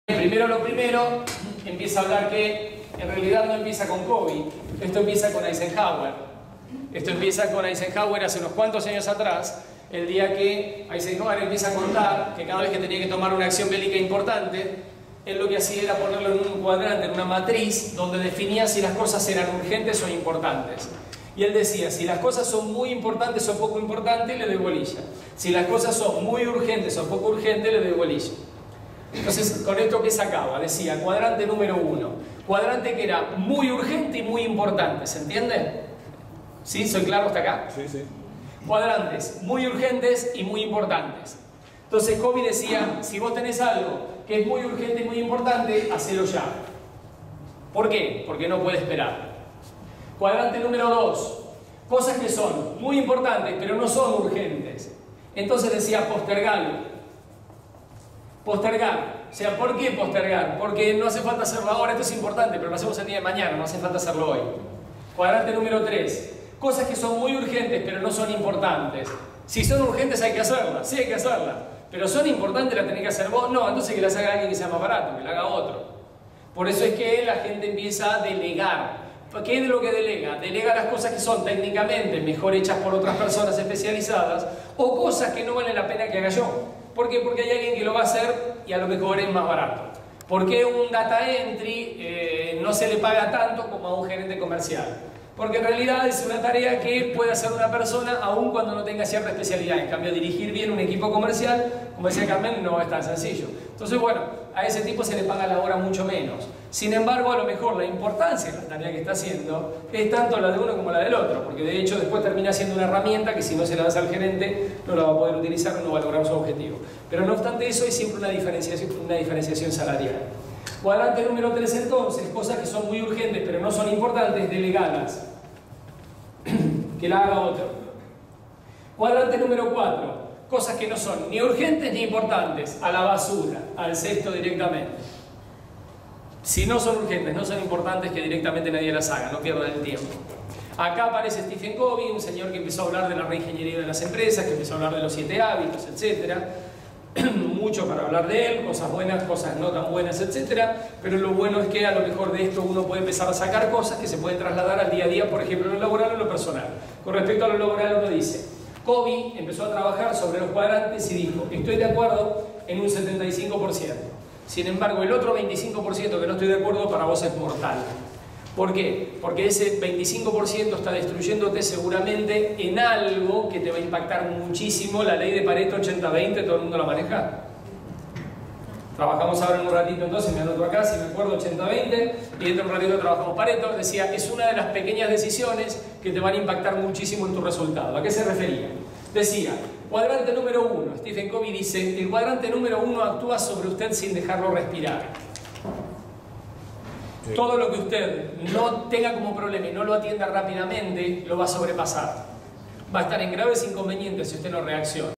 Primero lo primero, empieza a hablar que en realidad no empieza con COVID, esto empieza con Eisenhower. Esto empieza con Eisenhower hace unos cuantos años atrás, el día que Eisenhower empieza a contar que cada vez que tenía que tomar una acción bélica importante, él lo que hacía era ponerlo en un cuadrante, en una matriz, donde definía si las cosas eran urgentes o importantes. Y él decía, si las cosas son muy importantes o poco importantes, le doy bolilla. Si las cosas son muy urgentes o poco urgentes, le doy bolilla. Entonces, con esto que sacaba, decía, cuadrante número 1, cuadrante que era muy urgente y muy importante, ¿se entiende? ¿Sí? ¿Soy claro hasta acá? Sí, sí. Cuadrantes muy urgentes y muy importantes. Entonces, Covey decía, si vos tenés algo que es muy urgente y muy importante, hacelo ya. ¿Por qué? Porque no puede esperar. Cuadrante número 2, cosas que son muy importantes, pero no son urgentes. Entonces decía, postergarlo. Postergar. O sea, ¿por qué postergar? Porque no hace falta hacerlo ahora, esto es importante, pero lo hacemos el día de mañana, no hace falta hacerlo hoy. Cuadrante número 3. Cosas que son muy urgentes, pero no son importantes. Si son urgentes hay que hacerlas, sí hay que hacerlas. Pero son importantes, las tenés que hacer vos. No, entonces que las haga alguien que sea más barato, que la haga otro. Por eso es que la gente empieza a delegar. ¿Qué es lo que delega? Delega las cosas que son técnicamente mejor hechas por otras personas especializadas o cosas que no vale la pena que haga yo. ¿Por qué? Porque hay alguien que lo va a hacer y a lo mejor es más barato. ¿Por qué un data entry no se le paga tanto como a un gerente comercial? Porque en realidad es una tarea que puede hacer una persona aun cuando no tenga cierta especialidad. En cambio, dirigir bien un equipo comercial, como decía Carmen, no es tan sencillo. Entonces, bueno, a ese tipo se le paga la hora mucho menos. Sin embargo, a lo mejor la importancia de la tarea que está haciendo es tanto la de uno como la del otro, porque de hecho después termina siendo una herramienta que si no se la das al gerente no la va a poder utilizar o no va a lograr su objetivo. Pero no obstante eso, hay siempre una diferenciación salarial. Cuadrante número 3 entonces, cosas que son muy urgentes pero no son importantes, delegadas. Que la haga otro. Cuadrante número 4, cosas que no son ni urgentes ni importantes, a la basura, al cesto directamente. Si no son urgentes, no son importantes, que directamente nadie las haga, no pierdan el tiempo. Acá aparece Stephen Covey, un señor que empezó a hablar de la reingeniería de las empresas, que empezó a hablar de los 7 hábitos, etc. Mucho para hablar de él, cosas buenas, cosas no tan buenas, etc. Pero lo bueno es que a lo mejor de esto uno puede empezar a sacar cosas que se pueden trasladar al día a día, por ejemplo, en lo laboral o en lo personal. Con respecto a lo laboral, uno dice, Covey empezó a trabajar sobre los cuadrantes y dijo, estoy de acuerdo en un 75%. Sin embargo, el otro 25% que no estoy de acuerdo para vos es mortal. ¿Por qué? Porque ese 25% está destruyéndote seguramente en algo que te va a impactar muchísimo. La ley de Pareto 80-20, ¿todo el mundo la maneja? Trabajamos ahora en un ratito, entonces me anoto acá, si me acuerdo, 80-20, y dentro de un ratito trabajamos Pareto. Decía, es una de las pequeñas decisiones que te van a impactar muchísimo en tu resultado. ¿A qué se refería? Decía, cuadrante número 1, Stephen Covey dice, el cuadrante número 1 actúa sobre usted sin dejarlo respirar. Sí. Todo lo que usted no tenga como problema y no lo atienda rápidamente, lo va a sobrepasar. Va a estar en graves inconvenientes si usted no reacciona.